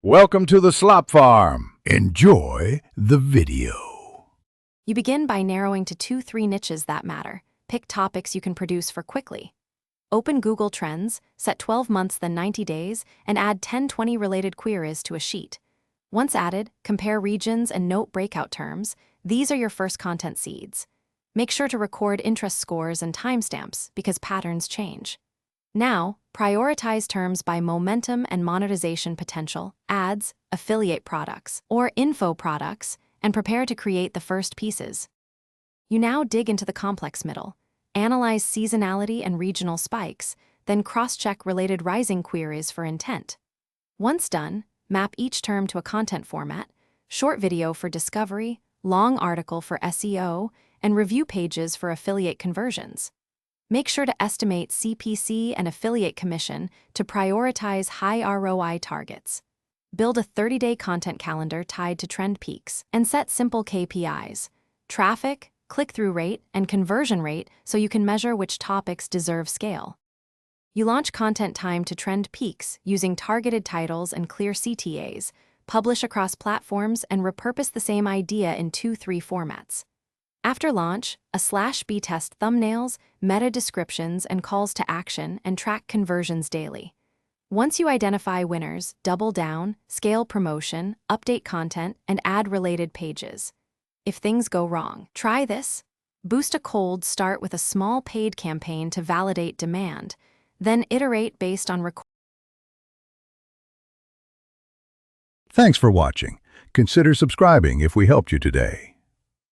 Welcome to the Slop Farm. Enjoy the video. You begin by narrowing to 2-3 niches that matter. Pick topics you can produce for quickly. Open Google Trends, set 12 months then 90 days, and add 10-20 related queries to a sheet. Once added, compare regions and note breakout terms. These are your first content seeds. Make sure to record interest scores and timestamps because patterns change. Now, prioritize terms by momentum and monetization potential, ads, affiliate products, or info products, and prepare to create the first pieces. You now dig into the complex middle, analyze seasonality and regional spikes, then cross-check related rising queries for intent. Once done, map each term to a content format, short video for discovery, long article for SEO, and review pages for affiliate conversions. Make sure to estimate CPC and affiliate commission to prioritize high ROI targets. Build a 30-day content calendar tied to trend peaks, and set simple KPIs: traffic, click-through rate, and conversion rate so you can measure which topics deserve scale. You launch content timed to trend peaks using targeted titles and clear CTAs, publish across platforms, and repurpose the same idea in 2-3 formats. After launch, /B test thumbnails, meta descriptions, and calls to action, and track conversions daily. Once you identify winners, double down, scale promotion, update content, and add related pages. If things go wrong, try this. Boost a cold start with a small paid campaign to validate demand, then iterate based on Thanks for watching. Consider subscribing if we helped you today.